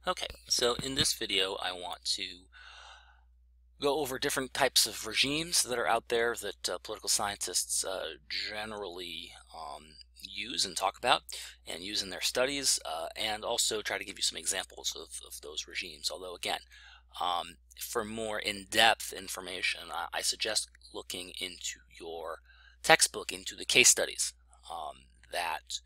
Okay, so in this video I want to go over different types of regimes that are out there that political scientists generally use and talk about and use in their studies, and also try to give you some examples of those regimes. Although again, for more in-depth information, I suggest looking into your textbook, into the case studies that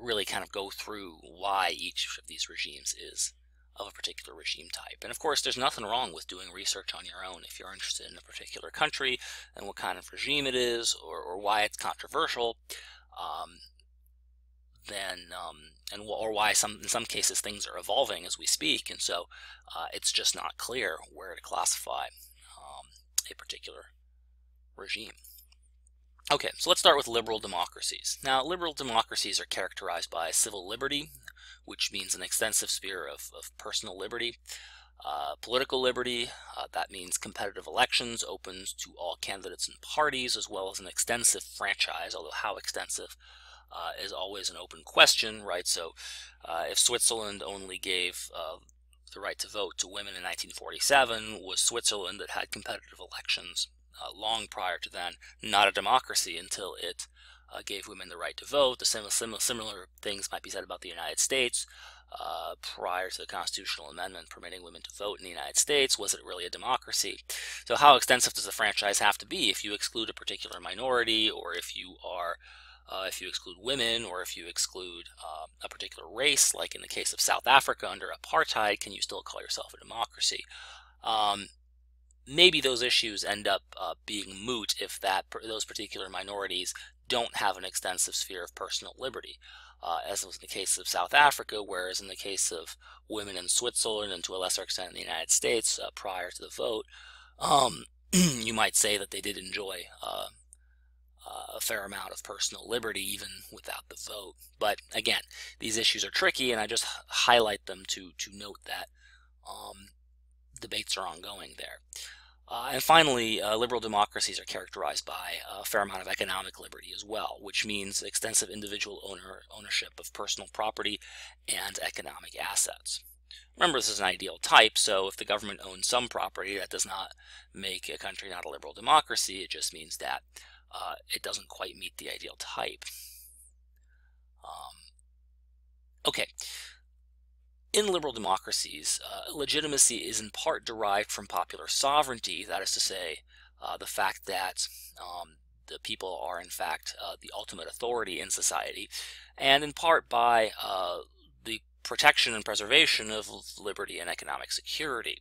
really kind of go through why each of these regimes is of a particular regime type. And of course, there's nothing wrong with doing research on your own if you're interested in a particular country and what kind of regime it is, or why it's controversial, or why in some cases things are evolving as we speak, and so it's just not clear where to classify a particular regime. Okay, so let's start with liberal democracies. Now, liberal democracies are characterized by civil liberty, which means an extensive sphere of personal liberty. Political liberty, that means competitive elections open to all candidates and parties, as well as an extensive franchise, although how extensive is always an open question, right? So if Switzerland only gave the right to vote to women in 1947, was Switzerland that had competitive elections long prior to then not a democracy until it gave women the right to vote? The similar things might be said about the United States. Prior to the constitutional amendment permitting women to vote in the United States, was it really a democracy? So how extensive does the franchise have to be if you exclude a particular minority, or if you exclude women, or if you exclude a particular race, like in the case of South Africa under apartheid? Can you still call yourself a democracy? Maybe those issues end up being moot if those particular minorities don't have an extensive sphere of personal liberty, as was in the case of South Africa, whereas in the case of women in Switzerland and to a lesser extent in the United States prior to the vote, you might say that they did enjoy a fair amount of personal liberty even without the vote. But again, these issues are tricky, and I just highlight them to note that debates are ongoing there. And finally, liberal democracies are characterized by a fair amount of economic liberty as well, which means extensive individual ownership of personal property and economic assets. Remember, this is an ideal type, so if the government owns some property, that does not make a country not a liberal democracy. It just means that it doesn't quite meet the ideal type. Okay. In liberal democracies, legitimacy is in part derived from popular sovereignty, that is to say, the fact that the people are in fact the ultimate authority in society, and in part by the protection and preservation of liberty and economic security.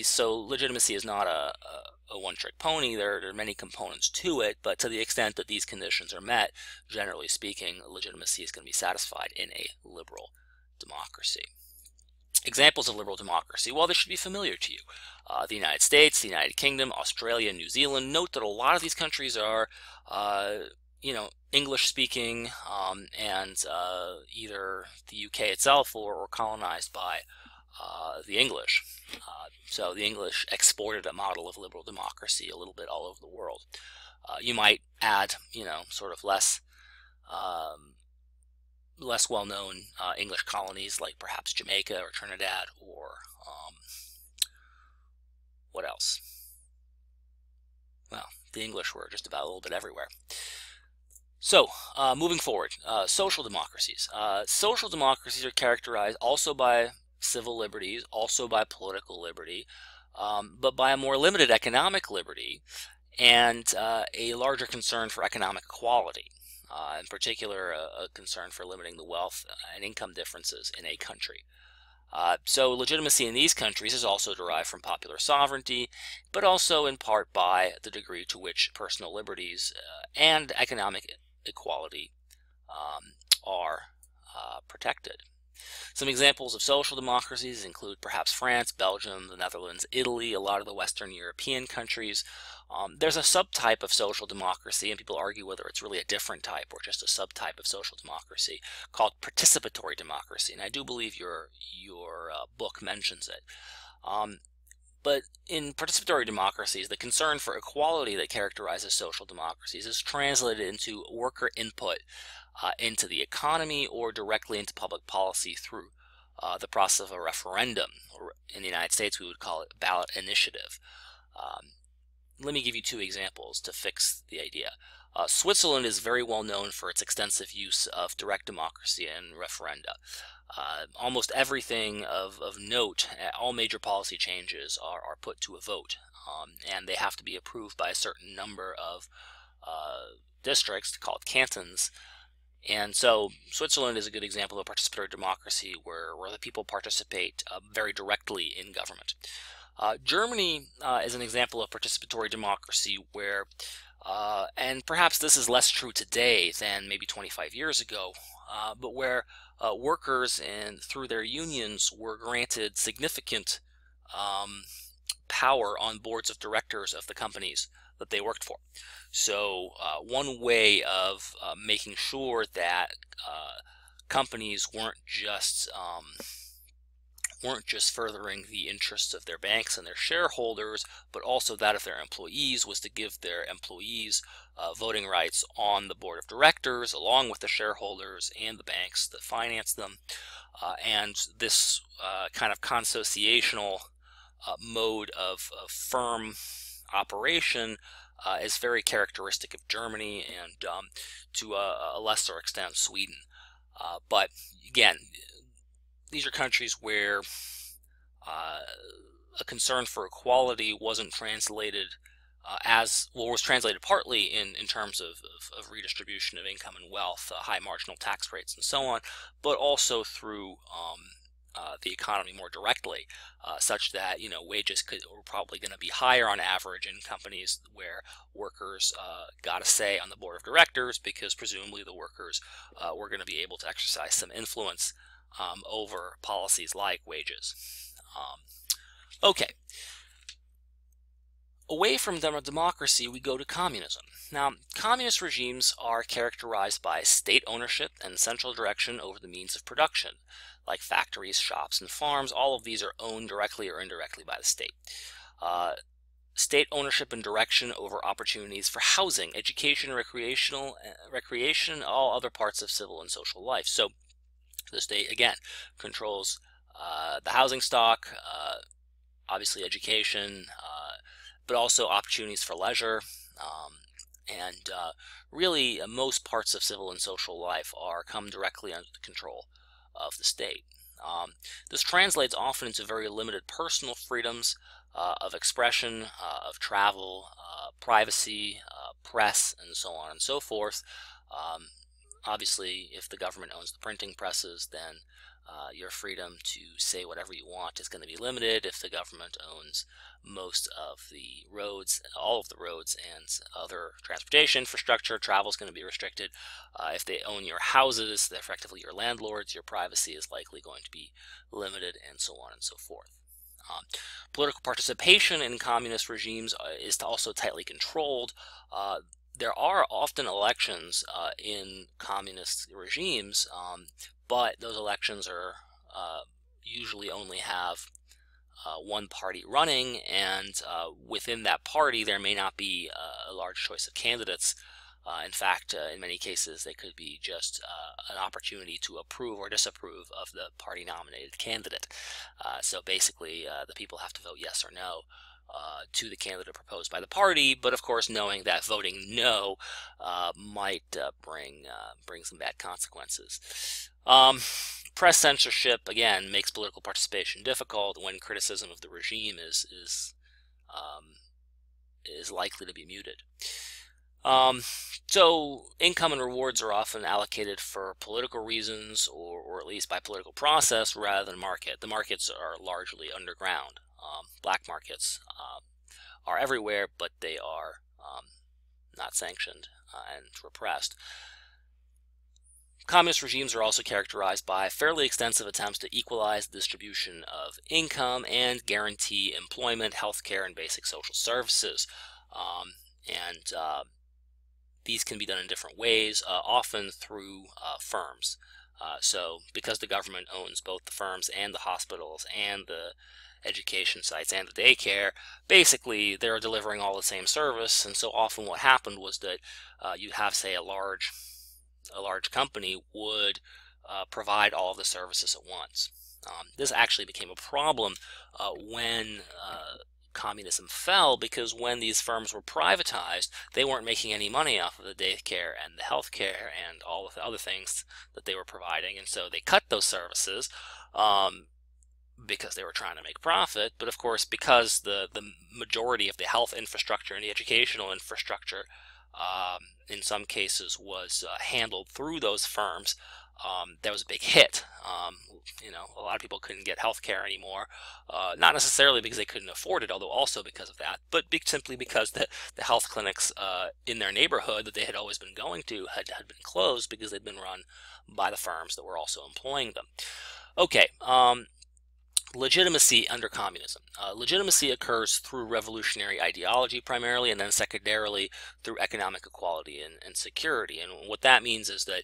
So legitimacy is not a one-trick pony. There are many components to it, but to the extent that these conditions are met, generally speaking, legitimacy is going to be satisfied in a liberal democracy. Examples of liberal democracy, well, this should be familiar to you. The United States, the United Kingdom, Australia, New Zealand. Note that a lot of these countries are, English-speaking, and either the UK itself or colonized by the English. So the English exported a model of liberal democracy a little bit all over the world. You might add, sort of less well-known English colonies like perhaps Jamaica or Trinidad, or what else? Well, the English were just about a little bit everywhere. So, moving forward, social democracies. Social democracies are characterized also by civil liberties, also by political liberty, but by a more limited economic liberty and a larger concern for economic equality. In particular, a concern for limiting the wealth and income differences in a country. So legitimacy in these countries is also derived from popular sovereignty, but also in part by the degree to which personal liberties and economic equality are protected. Some examples of social democracies include perhaps France, Belgium, the Netherlands, Italy, a lot of the Western European countries. There's a subtype of social democracy, and people argue whether it's really a different type or just a subtype of social democracy, called participatory democracy, and I do believe your book mentions it. But in participatory democracies, the concern for equality that characterizes social democracies is translated into worker input into the economy or directly into public policy through the process of a referendum, or in the United States we would call it ballot initiative. Let me give you two examples to fix the idea. Switzerland is very well known for its extensive use of direct democracy and referenda. Almost everything of note, all major policy changes are put to a vote, and they have to be approved by a certain number of districts called cantons. And so Switzerland is a good example of participatory democracy where the people participate very directly in government. Germany is an example of participatory democracy where, and perhaps this is less true today than maybe 25 years ago, but where workers through their unions were granted significant power on boards of directors of the companies that they worked for. So one way of making sure that companies weren't just furthering the interests of their banks and their shareholders, but also that of their employees, was to give their employees voting rights on the board of directors, along with the shareholders and the banks that finance them. And this kind of consociational mode of firm operation is very characteristic of Germany and to a lesser extent Sweden. But again, these are countries where a concern for equality wasn't translated was translated partly in terms of redistribution of income and wealth, high marginal tax rates and so on, but also through the economy more directly, such that wages were probably going to be higher on average in companies where workers got a say on the board of directors, because presumably the workers were going to be able to exercise some influence over policies like wages. Okay. Away from democracy, we go to communism. Now, communist regimes are characterized by state ownership and central direction over the means of production, like factories, shops, and farms. All of these are owned directly or indirectly by the state. State ownership and direction over opportunities for housing, education, recreation, all other parts of civil and social life. So the state, again, controls the housing stock, obviously education, but also opportunities for leisure, and really most parts of civil and social life come directly under the control of the state. This translates often into very limited personal freedoms of expression, of travel, privacy, press, and so on and so forth. Obviously, if the government owns the printing presses, then your freedom to say whatever you want is going to be limited. If the government owns most of the roads, all of the roads and other transportation infrastructure, travel is going to be restricted. If they own your houses, they're effectively your landlords, your privacy is likely going to be limited, and so on and so forth. Political participation in communist regimes is also tightly controlled. There are often elections in communist regimes, but those elections are usually only have one party running, and within that party there may not be a large choice of candidates. In fact, in many cases they could be just an opportunity to approve or disapprove of the party nominated candidate. So basically the people have to vote yes or no to the candidate proposed by the party, but of course knowing that voting no might bring some bad consequences. Press censorship, again, makes political participation difficult when criticism of the regime is likely to be muted. So income and rewards are often allocated for political reasons, or at least by political process, rather than market. The markets are largely underground. Black markets are everywhere, but they are not sanctioned and repressed. Communist regimes are also characterized by fairly extensive attempts to equalize the distribution of income and guarantee employment, healthcare, and basic social services. These can be done in different ways, often through firms. So because the government owns both the firms and the hospitals and the education sites and the daycare, basically they're delivering all the same service, and so often what happened was that you'd have, say, a large company would provide all of the services at once. This actually became a problem when communism fell, because when these firms were privatized, they weren't making any money off of the daycare and the healthcare and all of the other things that they were providing, and so they cut those services because they were trying to make profit. But of course, because the majority of the health infrastructure and the educational infrastructure in some cases was handled through those firms, that was a big hit. A lot of people couldn't get health care anymore, not necessarily because they couldn't afford it, although also because of that, but simply because the health clinics in their neighborhood that they had always been going to had been closed because they'd been run by the firms that were also employing them. Okay, legitimacy under communism. Legitimacy occurs through revolutionary ideology primarily, and then secondarily through economic equality and security. And what that means is that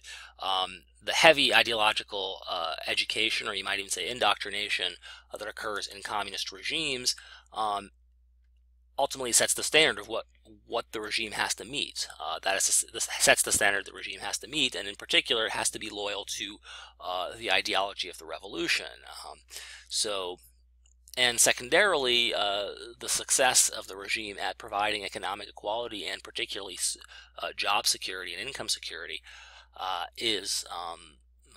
the heavy ideological education, or you might even say indoctrination, that occurs in communist regimes ultimately sets the standard of what the regime has to meet. This sets the standard the regime has to meet, and in particular, it has to be loyal to the ideology of the revolution. And secondarily, the success of the regime at providing economic equality and particularly job security and income security is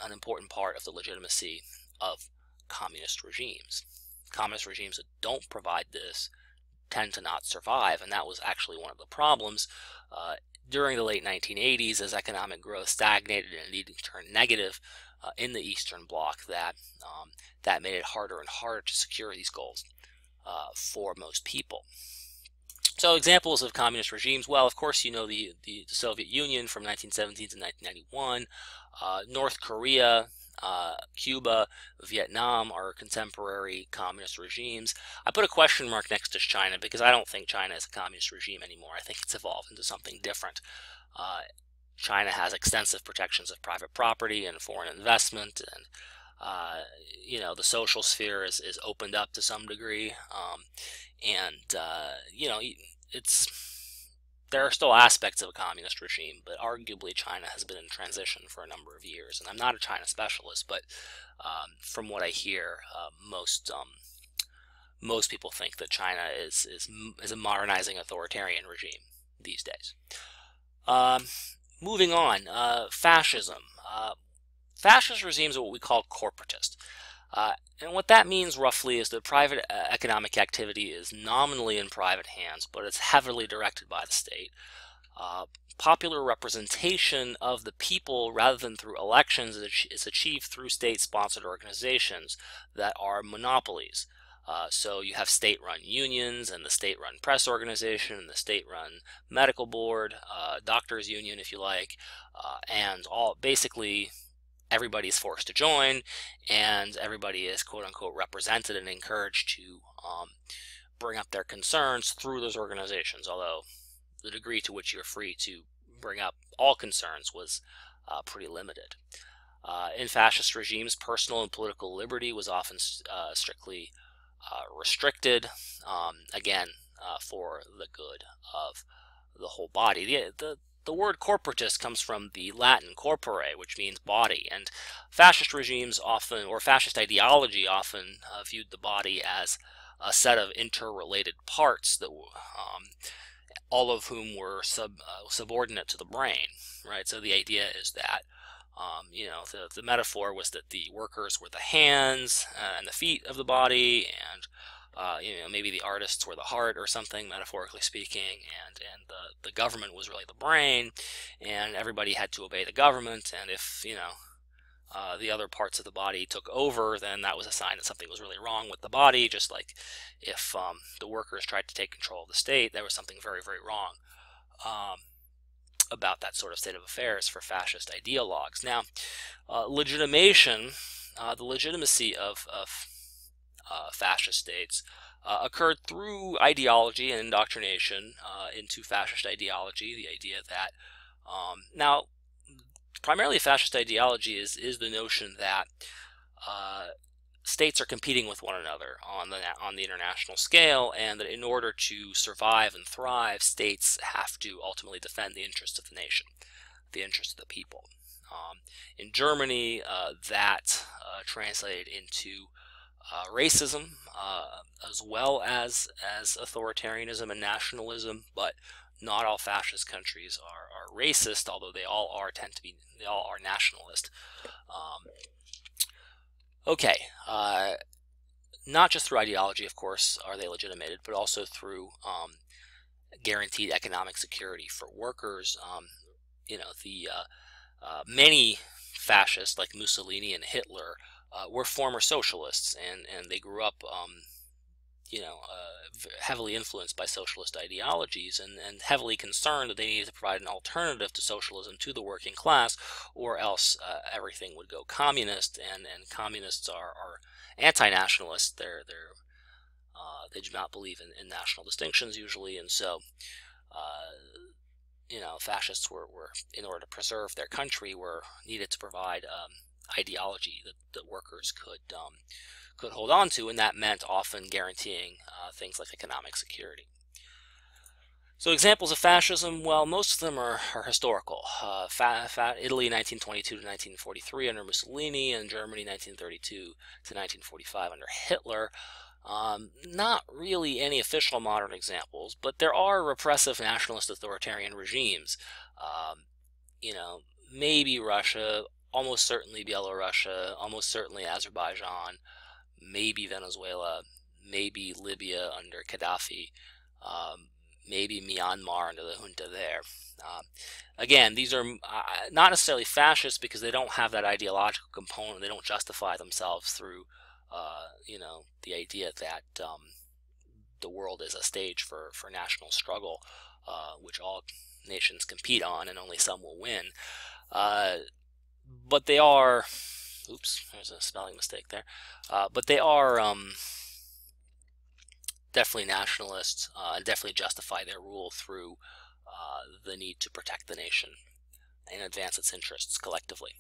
an important part of the legitimacy of communist regimes. Communist regimes that don't provide this tend to not survive, and that was actually one of the problems during the late 1980s as economic growth stagnated and indeed turned negative in the Eastern Bloc. That made it harder and harder to secure these goals for most people. So examples of communist regimes, well, of course, you know the Soviet Union from 1917 to 1991, North Korea, Cuba, Vietnam are contemporary communist regimes. I put a question mark next to China because I don't think China is a communist regime anymore. I think it's evolved into something different. China has extensive protections of private property and foreign investment, and the social sphere is opened up to some degree, there are still aspects of a communist regime, but arguably China has been in transition for a number of years. And I'm not a China specialist, but from what I hear, most people think that China is a modernizing authoritarian regime these days. Moving on, fascism. Fascist regimes are what we call corporatist. And what that means roughly is that private economic activity is nominally in private hands, but it's heavily directed by the state. Popular representation of the people rather than through elections is achieved through state-sponsored organizations that are monopolies. So you have state-run unions and the state-run press organization and the state-run medical board, doctors union if you like, and basically everybody's forced to join, and everybody is quote-unquote represented and encouraged to bring up their concerns through those organizations, although the degree to which you're free to bring up all concerns was pretty limited. In fascist regimes, personal and political liberty was often strictly restricted, again, for the good of the whole body. The word corporatist comes from the Latin corpore, which means body, and fascist regimes often, or fascist ideology often, viewed the body as a set of interrelated parts that all of whom were subordinate to the brain, right? So the idea is that the metaphor was that the workers were the hands and the feet of the body, and maybe the artists were the heart or something, metaphorically speaking, and the government was really the brain, and everybody had to obey the government, and if the other parts of the body took over, then that was a sign that something was really wrong with the body, just like if the workers tried to take control of the state, there was something very, very wrong about that sort of state of affairs for fascist ideologues. Now, legitimation, the legitimacy of fascist states occurred through ideology and indoctrination into fascist ideology. The idea that now, primarily fascist ideology is the notion that states are competing with one another on the international scale, and that in order to survive and thrive, states have to ultimately defend the interests of the nation, the interests of the people. In Germany, that translated into racism, as well as authoritarianism and nationalism. But not all fascist countries are racist, although they all are nationalist. Okay, not just through ideology, of course, are they legitimated, but also through guaranteed economic security for workers. Many fascists like Mussolini and Hitler were former socialists, and they grew up heavily influenced by socialist ideologies, and heavily concerned that they needed to provide an alternative to socialism to the working class, or else everything would go communist. And communists are anti-nationalists. They do not believe in national distinctions usually, and so fascists were, in order to preserve their country, were needed to provide ideology that workers could hold on to, and that meant often guaranteeing things like economic security. So examples of fascism, well, most of them are historical. Italy 1922 to 1943 under Mussolini, and Germany 1932 to 1945 under Hitler. Not really any official modern examples, but there are repressive nationalist authoritarian regimes. Maybe Russia, almost certainly Belarus, almost certainly Azerbaijan, maybe Venezuela, maybe Libya under Gaddafi, maybe Myanmar under the junta there. Again, these are not necessarily fascist because they don't have that ideological component. They don't justify themselves through the idea that the world is a stage for national struggle, which all nations compete on and only some will win. But they are, oops, there's a spelling mistake there. But they are definitely nationalists, and definitely justify their rule through the need to protect the nation and advance its interests collectively.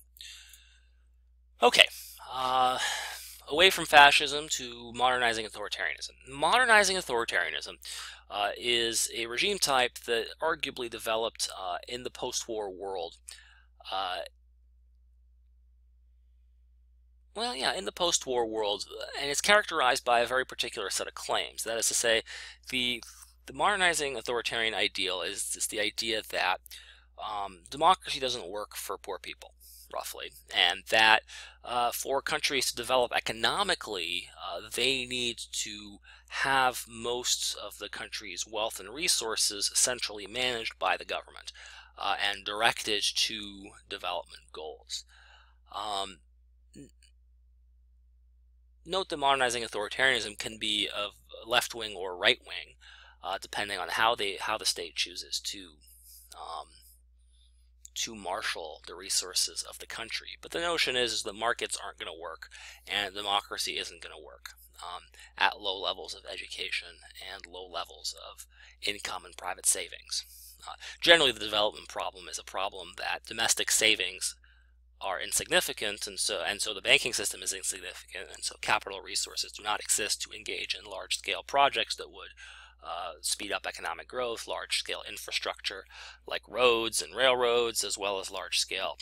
Okay, away from fascism to modernizing authoritarianism. Modernizing authoritarianism is a regime type that arguably developed in the post-war world. In the post-war world, and it's characterized by a very particular set of claims. That is to say, the modernizing authoritarian ideal is the idea that democracy doesn't work for poor people, roughly, and that for countries to develop economically, they need to have most of the country's wealth and resources centrally managed by the government and directed to development goals. Note that modernizing authoritarianism can be of left-wing or right-wing, depending on how the state chooses to marshal the resources of the country. But the notion is that markets aren't going to work, and democracy isn't going to work at low levels of education and low levels of income and private savings. Generally, the development problem is a problem that domestic savings are insignificant, and so the banking system is insignificant, and so capital resources do not exist to engage in large-scale projects that would speed up economic growth, large-scale infrastructure like roads and railroads, as well as large-scale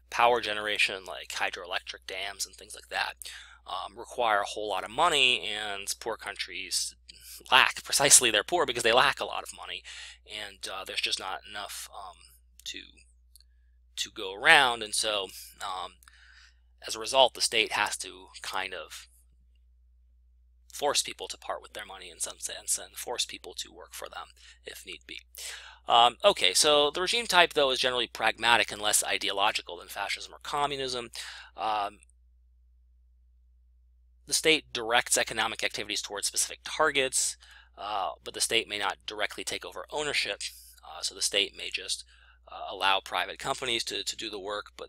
power generation like hydroelectric dams and things like that. Require a whole lot of money, and poor countries lack. Precisely, they're poor because they lack a lot of money, and there's just not enough to go around, and so as a result, the state has to kind of force people to part with their money in some sense and force people to work for them if need be. Okay, so the regime type, though, is generally pragmatic and less ideological than fascism or communism. The state directs economic activities towards specific targets, but the state may not directly take over ownership, so the state may just allow private companies to do the work, but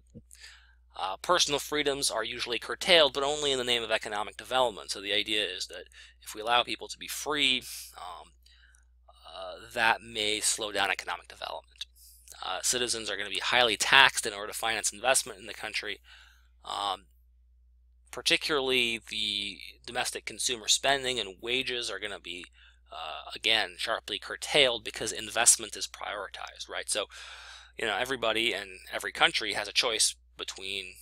personal freedoms are usually curtailed, but only in the name of economic development. So the idea is that if we allow people to be free, that may slow down economic development. Citizens are going to be highly taxed in order to finance investment in the country. Particularly the domestic consumer spending and wages are going to be again, sharply curtailed because investment is prioritized, right? So everybody and every country has a choice between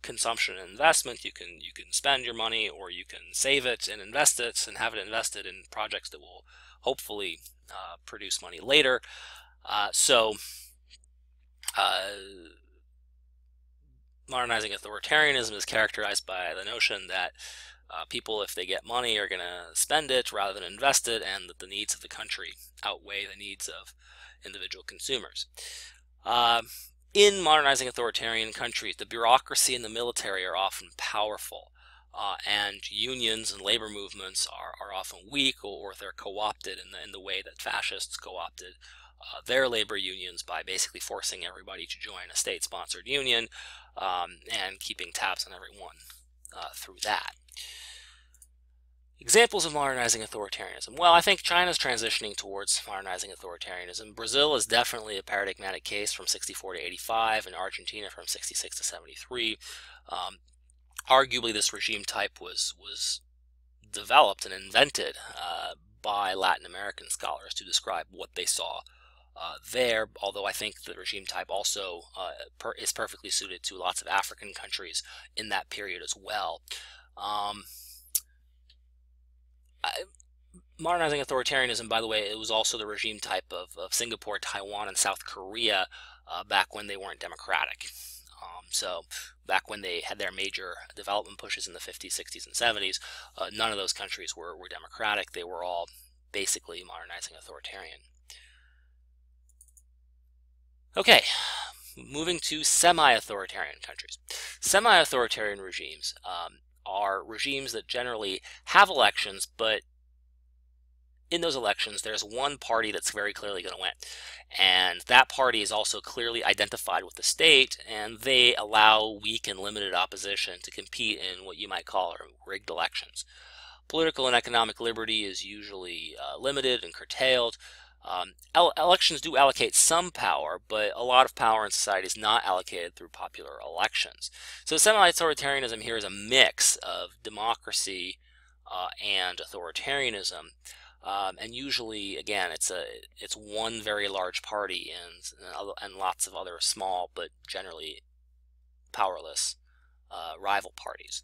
consumption and investment. You can spend your money, or you can save it and invest it and have it invested in projects that will hopefully produce money later. So modernizing authoritarianism is characterized by the notion that people, if they get money, are going to spend it rather than invest it, and that the needs of the country outweigh the needs of individual consumers. In modernizing authoritarian countries, the bureaucracy and the military are often powerful, and unions and labor movements are often weak, or they're co-opted in the way that fascists co-opted their labor unions by basically forcing everybody to join a state-sponsored union and keeping tabs on everyone through that. Examples of modernizing authoritarianism. Well, I think China's transitioning towards modernizing authoritarianism. Brazil is definitely a paradigmatic case from 64 to 85, and Argentina from 66 to 73. Arguably, this regime type was developed and invented by Latin American scholars to describe what they saw there, although I think the regime type also is perfectly suited to lots of African countries in that period as well. Modernizing authoritarianism, by the way, it was also the regime type of Singapore, Taiwan, and South Korea back when they weren't democratic. So back when they had their major development pushes in the 50s, 60s, and 70s, none of those countries were democratic. They were all basically modernizing authoritarian. Okay, moving to semi-authoritarian countries. Semi-authoritarian regimes are regimes that generally have elections, but in those elections there's one party that's very clearly going to win, and that party is also clearly identified with the state, and they allow weak and limited opposition to compete in what you might call rigged elections. Political and economic liberty is usually limited and curtailed. Elections do allocate some power, but a lot of power in society is not allocated through popular elections. So semi-authoritarianism here is a mix of democracy and authoritarianism, and usually, again, it's one very large party and lots of other small but generally powerless rival parties.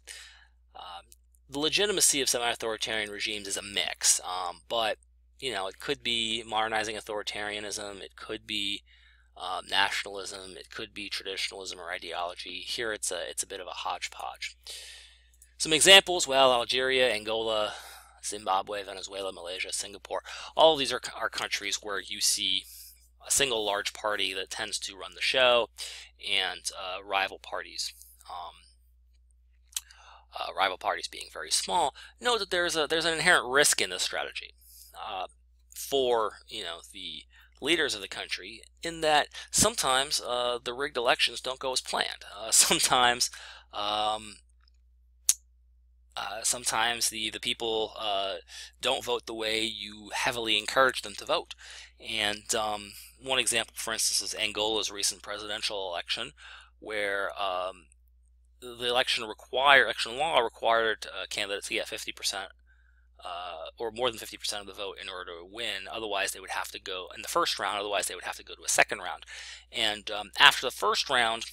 The legitimacy of semi-authoritarian regimes is a mix, but it could be modernizing authoritarianism, it could be nationalism, it could be traditionalism or ideology. Here it's a bit of a hodgepodge. Some examples: well, Algeria, Angola, Zimbabwe, Venezuela, Malaysia, Singapore. All of these are countries where you see a single large party that tends to run the show, and rival parties. Rival parties being very small. Note that there's an inherent risk in this strategy for the leaders of the country, in that sometimes the rigged elections don't go as planned. Sometimes the people don't vote the way you heavily encourage them to vote. And one example, for instance, is Angola's recent presidential election, where the election law required candidates to get 50% or more than 50% of the vote in order to win. Otherwise, they would have to go in the first round. Otherwise, they would have to go to a second round. And after the first round,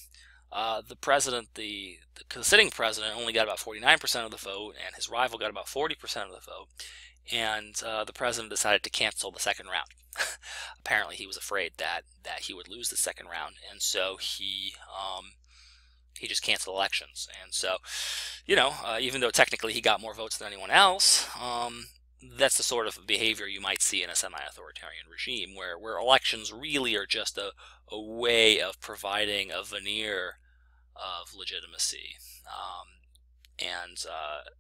the sitting president only got about 49% of the vote, and his rival got about 40% of the vote. And the president decided to cancel the second round. Apparently, he was afraid that he would lose the second round, and so he just canceled elections. And so, even though technically he got more votes than anyone else, that's the sort of behavior you might see in a semi-authoritarian regime, where elections really are just a way of providing a veneer of legitimacy, and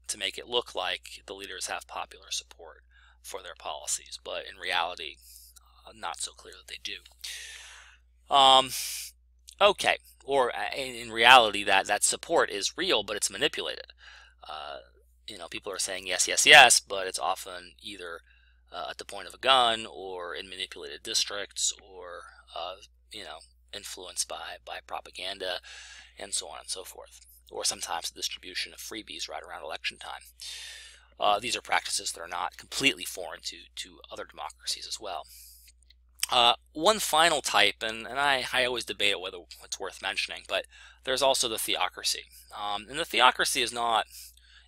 to make it look like the leaders have popular support for their policies, but in reality, not so clear that they do. Okay, or in reality, that support is real, but it's manipulated. People are saying yes, yes, yes, but it's often either at the point of a gun, or in manipulated districts, or influenced by propaganda, and so on and so forth. Or sometimes the distribution of freebies right around election time. These are practices that are not completely foreign to other democracies as well. One final type, and I always debate whether it's worth mentioning, but there's also the theocracy. And the theocracy is not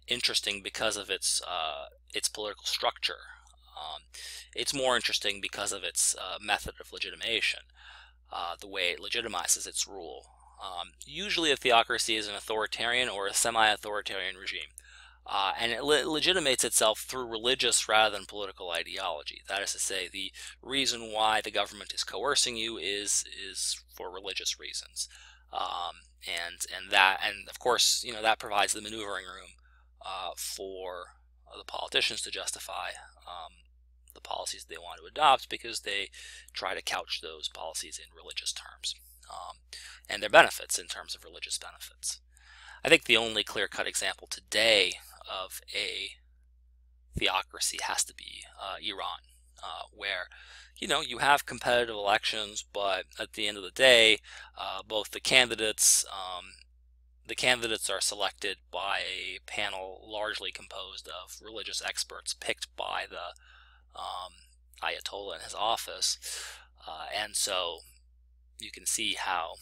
interesting because of its political structure. It's more interesting because of its method of legitimation, the way it legitimizes its rule. Usually a theocracy is an authoritarian or a semi-authoritarian regime. And it legitimates itself through religious rather than political ideology. That is to say, the reason why the government is coercing you is for religious reasons, and of course, that provides the maneuvering room for the politicians to justify the policies they want to adopt, because they try to couch those policies in religious terms, and their benefits in terms of religious benefits. I think the only clear-cut example today of a theocracy has to be Iran, where you have competitive elections, but at the end of the day, both the candidates are selected by a panel largely composed of religious experts picked by the Ayatollah in his office, and so you can see how,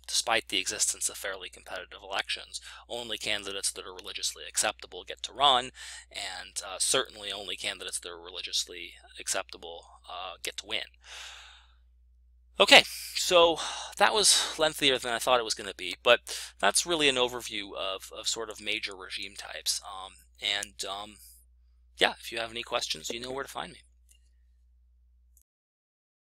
despite the existence of fairly competitive elections, only candidates that are religiously acceptable get to run, and certainly only candidates that are religiously acceptable get to win. Okay, so that was lengthier than I thought it was going to be, but that's really an overview of sort of major regime types. Yeah, if you have any questions, you know where to find me.